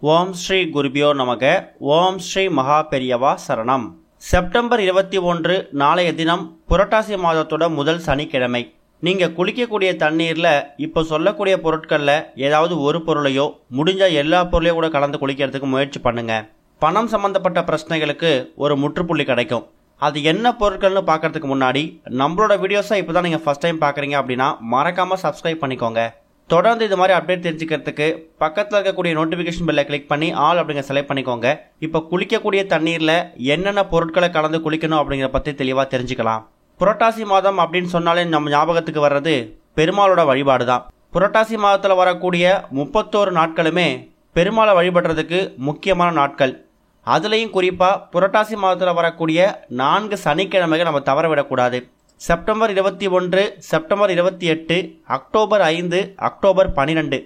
ஓம் ஸ்ரீ குருபியோ நமக. ஓம் ஸ்ரீ மகா பெரியவா சரணம். செப்டம்பர் 21 நாளைய தினம் புரட்டாசி மாதத்தோட முதல் சனிக்கிழமை. நீங்க குளிக்கக்கூடிய தண்ணீர்ல இப்போ சொல்லக்கூடிய பொருட்கள்ல ஏதாவது ஒரு பொருளையோ முடிஞ்ச எல்லா பொருளையும் கூட கலந்து குளிக்கிறதுக்கு முயற்சி பண்ணுங்க. பணம் சம்பந்தப்பட்ட பிரச்சனைகளுக்கு ஒரு முற்றுப்புள்ளி கிடைக்கும். அது என்ன பொருட்கள்னு பார்க்கறதுக்கு முன்னாடி நம்மளோட வீடியோஸை இப்போ தான் நீங்கள் ஃபர்ஸ்ட் டைம் பார்க்குறீங்க அப்படின்னா மறக்காமல் சப்ஸ்கிரைப் பண்ணிக்கோங்க. தொடர்ந்து இது மாதிரி அப்டேட் தெரிஞ்சுக்கிறதுக்கு பக்கத்தில் இருக்கக்கூடிய நோட்டிஃபிகேஷன் பெல்லை கிளிக் பண்ணி ஆல் அப்படிங்கிற செலக்ட் பண்ணிக்கோங்க. இப்போ குளிக்கக்கூடிய தண்ணீரில் என்னென்ன பொருட்களை கலந்து குளிக்கணும் அப்படிங்கிற பற்றி தெளிவாக தெரிஞ்சுக்கலாம். புரட்டாசி மாதம் அப்படின்னு சொன்னாலே நம்ம ஞாபகத்துக்கு வர்றது பெருமாளோட வழிபாடு தான். புரட்டாசி மாதத்தில் வரக்கூடிய 31 நாட்களுமே பெருமாளை வழிபடுறதுக்கு முக்கியமான நாட்கள். அதுலேயும் குறிப்பாக புரட்டாசி மாதத்தில் வரக்கூடிய 4 சனிக்கிழமைகள் நம்ம தவற விடக்கூடாது. செப்டம்பர் 21, செப்டம்பர் 28, அக்டோபர் 5, அக்டோபர் 12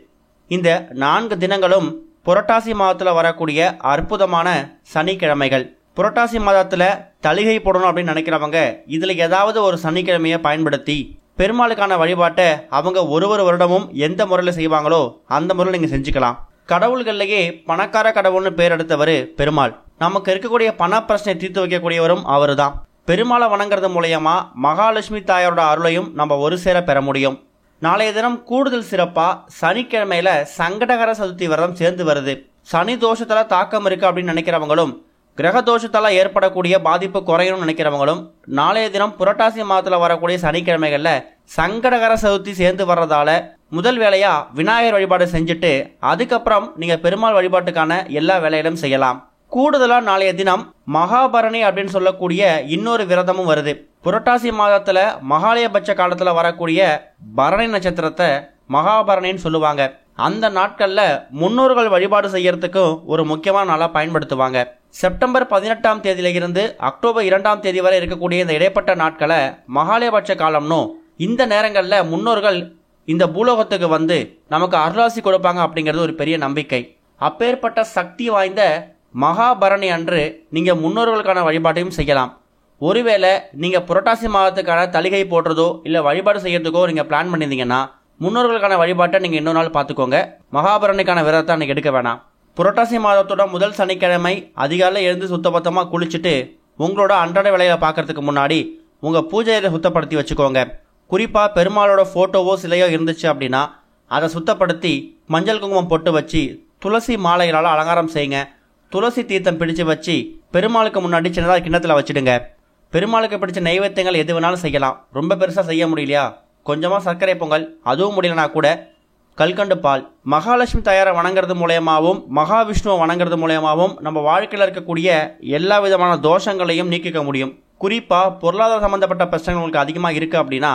இந்த 4 தினங்களும் புரட்டாசி மாதத்தில் வரக்கூடிய அற்புதமான சனிக்கிழமைகள். புரட்டாசி மாதத்தில் தளிகை போடணும் அப்படின்னு நினைக்கிறவங்க இதில் ஏதாவது ஒரு சனிக்கிழமையை பயன்படுத்தி பெருமாளுக்கான வழிபாட்டை அவங்க ஒரு வருடமும் எந்த முறையில் செய்வாங்களோ அந்த முறையில் நீங்கள் செஞ்சுக்கலாம். கடவுள்கள்லேயே பணக்கார கடவுள்னு பேர் எடுத்தவர் பெருமாள். நமக்கு இருக்கக்கூடிய பண பிரச்சனை தீர்த்து வைக்கக்கூடியவரும் அவரு தான். பெருமாளை வணங்குறது மூலயமா மகாலட்சுமி தாயாரோட அருளையும் நம்ம ஒரு சேர பெற முடியும். நாளைய தினம் கூடுதல் சிறப்பா சனிக்கிழமையில சங்கடகர சதுர்த்தி விரதம் சேர்ந்து வருது. சனி தோஷத்தால தாக்கம் இருக்கு அப்படின்னு நினைக்கிறவங்களும் கிரக தோஷத்தால ஏற்படக்கூடிய பாதிப்பு குறையணும்னு நினைக்கிறவங்களும் நாளைய தினம் புரட்டாசி மாதத்துல வரக்கூடிய சனிக்கிழமைகள்ல சங்கடகர சதுர்த்தி சேர்ந்து வர்றதால முதல் வேலையா விநாயகர் வழிபாடு செஞ்சுட்டு அதுக்கப்புறம் நீங்க பெருமாள் வழிபாட்டுக்கான எல்லா வேலைகளும் செய்யலாம். கூடுதலா நாளைய தினம் மகாபரணி அப்படின்னு சொல்லக்கூடிய இன்னொரு விரதமும் வருது. புரட்டாசி மாதத்துல மகாலயபட்ச காலத்துல வரக்கூடிய பரணி நட்சத்திரத்தை மகாபரணின்னு சொல்லுவாங்க. அந்த நாட்கள்ல முன்னோர்கள் வழிபாடு செய்யறதுக்கும் ஒரு முக்கியமான நாளா பயன்படுத்துவாங்க. செப்டம்பர் 18ஆம் தேதியில இருந்து அக்டோபர் 2ஆம் தேதி வரை இருக்கக்கூடிய இந்த இடைப்பட்ட நாட்களை மகாலயபட்ச காலம்னு இந்த நேரங்கள்ல முன்னோர்கள் இந்த பூலோகத்துக்கு வந்து நமக்கு அருளாசி கொடுப்பாங்க அப்படிங்கிறது ஒரு பெரிய நம்பிக்கை. அப்பேற்பட்ட சக்தி வாய்ந்த மகாபரணி அன்று நீங்க முன்னோர்களுக்கான வழிபாட்டையும் செய்யலாம். ஒருவேளை நீங்க புரட்டாசி மாதத்துக்கான தளிகை போடுறதோ இல்ல வழிபாடு செய்யறதுக்கோ நீங்க பிளான் பண்ணியிருந்தீங்கன்னா முன்னோர்களுக்கான வழிபாட்டை நீங்க இன்னொரு நாள் பார்த்துக்கோங்க. மகாபரணிக்கான விரதத்தை அன்னைக்கு எடுக்க வேணாம். புரட்டாசி மாதத்தோட முதல் சனிக்கிழமை அதிகாலை எழுந்து சுத்தபத்தமா குளிச்சுட்டு உங்களோட அன்றாட வேலையை பார்க்கறதுக்கு முன்னாடி உங்க பூஜையை சுத்தப்படுத்தி வச்சுக்கோங்க. குறிப்பா பெருமாளோட போட்டோவோ சிலையோ இருந்துச்சு அப்படின்னா அதை சுத்தப்படுத்தி மஞ்சள் குங்குமம் போட்டு வச்சு துளசி மாலைகளால் அலங்காரம் செய்யுங்க. துளசி தீர்த்தம் பிடிச்சு வச்சு பெருமாளுக்கு முன்னாடி சின்னதாக கிண்ணத்தில் வச்சுடுங்க. பெருமாளுக்கு பிடிச்ச நைவேத்தியங்கள் எது வேணாலும் செய்யலாம். ரொம்ப பெருசாக செய்ய முடியலையா கொஞ்சமாக சர்க்கரை பொங்கல், அதுவும் முடியலனா கூட கல்கண்டு பால். மகாலட்சுமி தாயாரை வணங்குறது மூலயமாவும் மகாவிஷ்ணுவை வணங்குறது மூலயமாவும் நம்ம வாழ்க்கையில் இருக்கக்கூடிய எல்லா விதமான தோஷங்களையும் நீக்கிக்க முடியும். குறிப்பாக பொருளாதார சம்பந்தப்பட்ட பிரச்சனைகள் உங்களுக்கு அதிகமாக இருக்குது அப்படின்னா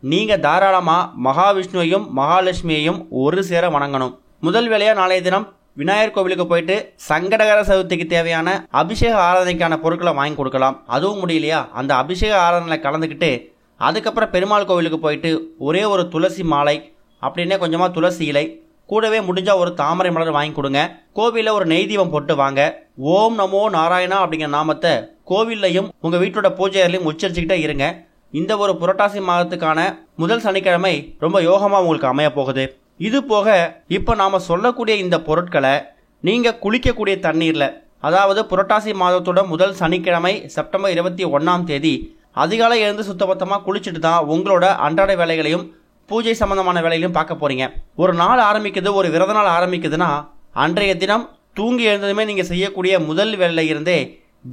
நீங்கள் தாராளமாக மகாவிஷ்ணுவையும் மகாலட்சுமியையும் ஒரு சேர வணங்கணும். முதல் வேலையாக நாளைய தினம் விநாயகர் கோவிலுக்கு போயிட்டு சங்கடகர சதுர்த்திக்கு தேவையான அபிஷேக ஆராதனைக்கான பொருட்களை வாங்கி கொடுக்கலாம். அதுவும் முடியலையா அந்த அபிஷேக ஆராதனையில் கலந்துக்கிட்டு அதுக்கப்புறம் பெருமாள் கோவிலுக்கு போயிட்டு ஒரே ஒரு துளசி மாலை அப்படின்னே கொஞ்சமாக துளசி இலை கூடவே முடிஞ்சால் ஒரு தாமரை மலர் வாங்கி கொடுங்க. கோவிலில் ஒரு நெய் தீபம் போட்டு வாங்க. ஓம் நமோ நாராயணா அப்படிங்கிற நாமத்தை கோவில்லையும் உங்கள் வீட்டோட பூஜையிலையும் உச்சரிச்சுக்கிட்டே இருங்க. இந்த ஒரு புரட்டாசி மாதத்துக்கான முதல் சனிக்கிழமை ரொம்ப யோகமாக உங்களுக்கு அமைய போகுது. இது போக இப்போ நாம் சொல்லக்கூடிய இந்த பொருட்களை நீங்கள் குளிக்கக்கூடிய தண்ணீரில், அதாவது புரட்டாசி மாதத்தோட முதல் சனிக்கிழமை செப்டம்பர் 21ஆம் தேதி அதிகாலை எழுந்து சுத்தபத்தமாக குளிச்சுட்டு தான் உங்களோட அன்றாட வேலைகளையும் பூஜை சம்பந்தமான வேலைகளையும் பார்க்க போகிறீங்க. ஒரு நாள் ஆரம்பிக்குது, ஒரு விரத நாள் ஆரம்பிக்குதுன்னா அன்றைய தினம் தூங்கி எழுந்ததுமே நீங்கள் செய்யக்கூடிய முதல் வேலையில இருந்தே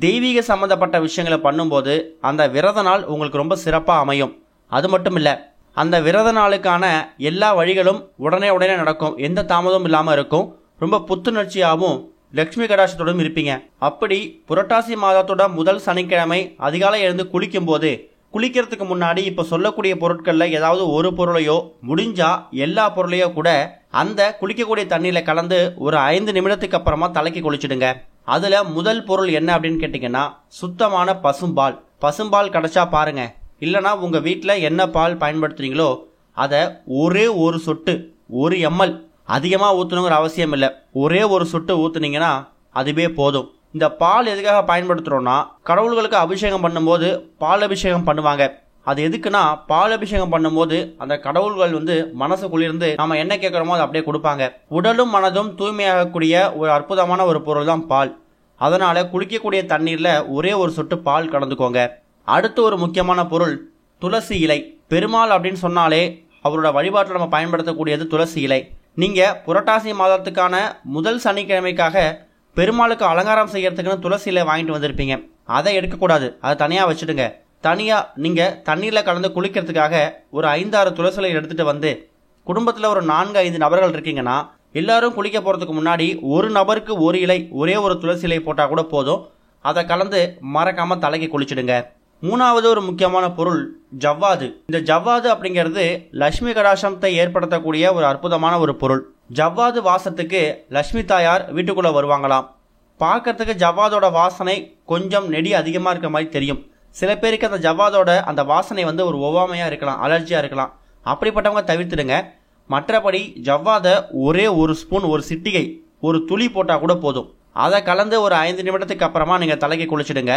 தெய்வீக சம்பந்தப்பட்ட விஷயங்களை பண்ணும்போது அந்த விரத நாள் உங்களுக்கு ரொம்ப சிறப்பாக அமையும். அது மட்டும் இல்லை, அந்த விரத நாளுக்கான எல்லா வழிகளும் உடனே நடக்கும். எந்த தாமதமும் இல்லாமல் இருக்கும். ரொம்ப புத்துணர்ச்சியாகவும் லட்சுமி கடாட்சத்தோடும் இருப்பீங்க. அப்படி புரட்டாசி மாதத்தோட முதல் சனிக்கிழமை அதிகாலை எழுந்து குளிக்கும் போது குளிக்கிறதுக்கு முன்னாடி இப்போ சொல்லக்கூடிய பொருட்களில் ஏதாவது ஒரு பொருளையோ முடிஞ்சா எல்லா பொருளையோ கூட அந்த குளிக்கக்கூடிய தண்ணியில் கலந்து ஒரு 5 நிமிடத்துக்கு அப்புறமா தலைக்கு குளிச்சுடுங்க. அதில் முதல் பொருள் என்ன அப்படின்னு கேட்டிங்கன்னா சுத்தமான பசும்பால். பசும்பால் கிடைச்சா பாருங்க, இல்லைனா உங்கள் வீட்டில் என்ன பால் பயன்படுத்துறீங்களோ அதை ஒரே ஒரு சொட்டு 1 ml அதிகமாக ஊற்றணுங்கிற அவசியம் இல்லை. ஒரே ஒரு சொட்டு ஊற்றுனீங்கன்னா அதுவே போதும். இந்த பால் எதுக்காக பயன்படுத்துகிறோன்னா கடவுள்களுக்கு அபிஷேகம் பண்ணும்போது பால் அபிஷேகம் பண்ணுவாங்க. அது எதுக்குன்னா, பால் அபிஷேகம் பண்ணும்போது அந்த கடவுள்கள் மனசு குளிர்ந்து நம்ம என்ன கேட்குறோமோ அதை அப்படியே கொடுப்பாங்க. உடலும் மனதும் தூய்மையாகக்கூடிய ஒரு அற்புதமான ஒரு பொருள் தான் பால். அதனால குளிக்கக்கூடிய தண்ணீர்ல ஒரே ஒரு சொட்டு பால் கலந்துக்கோங்க. அடுத்து ஒரு முக்கியமான பொருள் துளசி இலை. பெருமாள் அப்படின்னு சொன்னாலே அவரோட வழிபாட்டில் நம்ம பயன்படுத்தக்கூடியது துளசி இலை. நீங்க புரட்டாசி மாதத்துக்கான முதல் சனிக்கிழமைக்காக பெருமாளுக்கு அலங்காரம் செய்யறதுக்குன்னு துளசி இலை வாங்கிட்டு வந்திருப்பீங்க. அதை எடுக்கக்கூடாது, அதை தனியாக வச்சுடுங்க. தனியாக நீங்கள் தண்ணீரில் கலந்து குளிக்கிறதுக்காக ஒரு 5-6 துளசி இலை எடுத்துகிட்டு வந்து, குடும்பத்தில் ஒரு 4-5 நபர்கள் இருக்கீங்கன்னா எல்லாரும் குளிக்க போகிறதுக்கு முன்னாடி ஒரு நபருக்கு ஒரு இலை, ஒரே ஒரு துளசி இலை போட்டால் கூட போதும். அதை கலந்து மறக்காமல் தலைக்கு குளிச்சுடுங்க. மூணாவது ஒரு முக்கியமான பொருள் ஜவ்வாது. இந்த ஜவ்வாது அப்படிங்கிறது லட்சுமி கடாட்சத்தை ஏற்படுத்தக்கூடிய ஒரு அற்புதமான ஒரு பொருள். ஜவ்வாது வாசத்துக்கு லட்சுமி தாயார் வீட்டுக்குள்ளே வருவாங்களாம். பார்க்கறதுக்கு ஜவ்வாதோட வாசனை கொஞ்சம் நெடி அதிகமாக இருக்க மாதிரி தெரியும். சில பேருக்கு அந்த ஜவ்வாதோட அந்த வாசனை ஒரு ஒவ்வாமையாக இருக்கலாம், அலர்ஜியாக இருக்கலாம். அப்படிப்பட்டவங்க தவிர்த்துடுங்க. மற்றபடி ஜவ்வாதை ஒரே ஒரு ஸ்பூன், ஒரு சிட்டிகை, ஒரு துளி போட்டால் கூட போதும். அதை கலந்து ஒரு 5 நிமிடத்துக்கு அப்புறமா நீங்கள் தலைக்கு குளிச்சுடுங்க.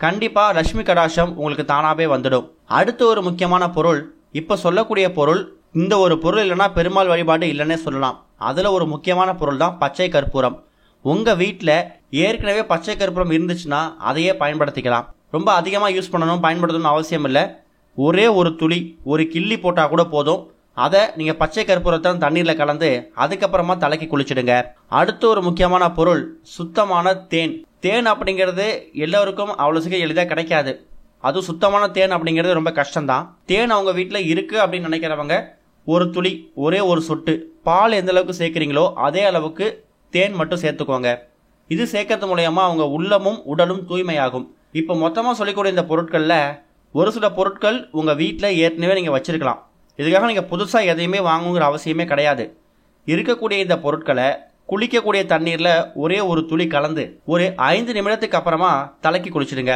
கண்டிப்பாக லட்சுமி கடாட்சம் உங்களுக்கு தானாகவே வந்துடும். அடுத்து ஒரு முக்கியமான பொருள், இப்போ சொல்லக்கூடிய பொருள், இந்த ஒரு பொருள் இல்லைன்னா பெருமாள் வழிபாடு இல்லைன்னே சொல்லலாம். அதில் ஒரு முக்கியமான பொருள் தான் பச்சை கற்பூரம். உங்கள் வீட்டில் ஏற்கனவே பச்சை கற்பூரம் இருந்துச்சுன்னா அதையே பயன்படுத்திக்கலாம். ரொம்ப அதிகமாக யூஸ் பண்ணணும், பயன்படுத்தணும்னு அவசியம் இல்லை. ஒரே ஒரு துளி, ஒரு கிள்ளி போட்டால் கூட போதும். அதை நீங்கள் பச்சை கற்பூரத்தை தண்ணீரில் கலந்து அதுக்கப்புறமா தலைக்கு குளிச்சுடுங்க. அடுத்து ஒரு முக்கியமான பொருள் சுத்தமான தேன். தேன் அப்படிங்கிறது எல்லோருக்கும் அவ்வளோ சீக்கிரம் எளிதாக கிடைக்காது. அதுவும் சுத்தமான தேன் அப்படிங்கிறது ரொம்ப கஷ்டம்தான். தேன் அவங்க வீட்டில் இருக்குது அப்படின்னு நினைக்கிறவங்க ஒரு துளி, ஒரே ஒரு சொட்டு பால் எந்த அளவுக்கு சேர்க்குறீங்களோ அதே அளவுக்கு தேன் மட்டும் சேர்த்துக்கோங்க. இது சேர்க்கறது மூலயமா அவங்க உள்ளமும் உடலும் தூய்மையாகும். இப்போ மொத்தமாக சொல்லிக்கூடிய இந்த பொருட்களில் ஒரு சில பொருட்கள் உங்கள் வீட்டில் ஏற்கனவே நீங்கள் வச்சுருக்கலாம். இதுக்காக நீங்கள் புதுசாக எதையுமே வாங்குங்கிற அவசியமே கிடையாது. இருக்கக்கூடிய இந்த பொருட்களை குளிக்கக்கூடிய தண்ணீரில் ஒரே ஒரு துளி கலந்து ஒரு 5 நிமிடத்துக்கு அப்புறமா தலைக்கு குளிச்சுடுங்க.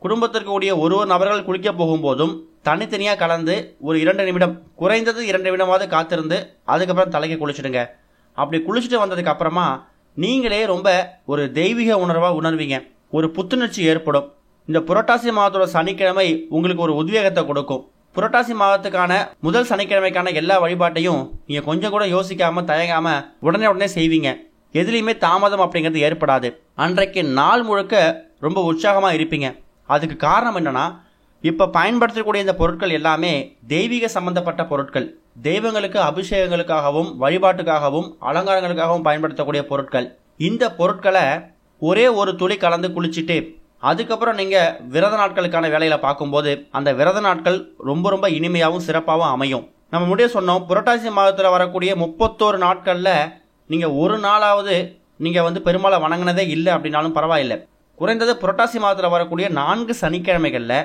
குடும்பத்திற்கு கூடிய ஒரு நபர்கள் குளிக்க போகும்போதும் தனித்தனியாக கலந்து ஒரு 2 நிமிடம், குறைந்தது 2 நிமிடமாவது காத்திருந்து அதுக்கப்புறம் தலைக்கு குளிச்சுடுங்க. அப்படி குளிச்சுட்டு வந்ததுக்கு அப்புறமா நீங்களே ரொம்ப ஒரு தெய்வீக உணர்வாக உணர்வீங்க. ஒரு புத்துணர்ச்சி ஏற்படும். இந்த புரட்டாசி மாதத்தோட சனிக்கிழமை உங்களுக்கு ஒரு உத்வேகத்தை கொடுக்கும். புரட்டாசி மாதத்துக்கான முதல் சனிக்கிழமைக்கான எல்லா வழிபாட்டையும் நீங்கள் கொஞ்சம் கூட யோசிக்காமல் தயங்காமல் உடனே செய்வீங்க. எதுலேயுமே தாமதம் அப்படிங்கிறது ஏற்படாது. அன்றைக்கு நாள் முழுக்க ரொம்ப உற்சாகமாக இருப்பீங்க. அதுக்கு காரணம் என்னன்னா, இப்போ பயன்படுத்தக்கூடிய இந்த பொருட்கள் எல்லாமே தெய்வீக சம்பந்தப்பட்ட பொருட்கள். தெய்வங்களுக்கு அபிஷேகங்களுக்காகவும் வழிபாட்டுக்காகவும் அலங்காரங்களுக்காகவும் பயன்படுத்தக்கூடிய பொருட்கள். இந்த பொருட்களை ஒரே ஒரு துளி கலந்து குளிச்சுட்டு அதுக்கப்புறம் நீங்கள் விரத நாட்களுக்கான வேலையில் பார்க்கும்போது அந்த விரத நாட்கள் ரொம்ப இனிமையாகவும் சிறப்பாகவும் அமையும். நம்ம முடிய சொன்னோம், புரட்டாசி மாதத்தில் வரக்கூடிய 31 நாட்களில் நீங்கள் ஒரு நாளாவது நீங்கள் பெருமாளை வணங்கினதே இல்லை அப்படின்னாலும் பரவாயில்லை. குறைந்தது புரட்டாசி மாதத்தில் வரக்கூடிய 4 சனிக்கிழமைகளில்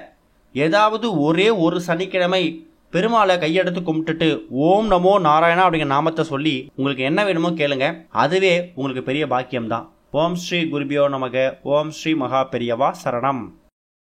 ஏதாவது ஒரே ஒரு சனிக்கிழமை பெருமாளை கையெடுத்து கும்பிட்டுட்டு ஓம் நமோ நாராயணா அப்படிங்கிற நாமத்தை சொல்லி உங்களுக்கு என்ன வேணுமோ கேளுங்க. அதுவே உங்களுக்கு பெரிய பாக்கியம்தான். ஓம் ஸ்ரீ குருபியோ நமக. ஓம் ஸ்ரீ மகா பெரியவா சரணம்.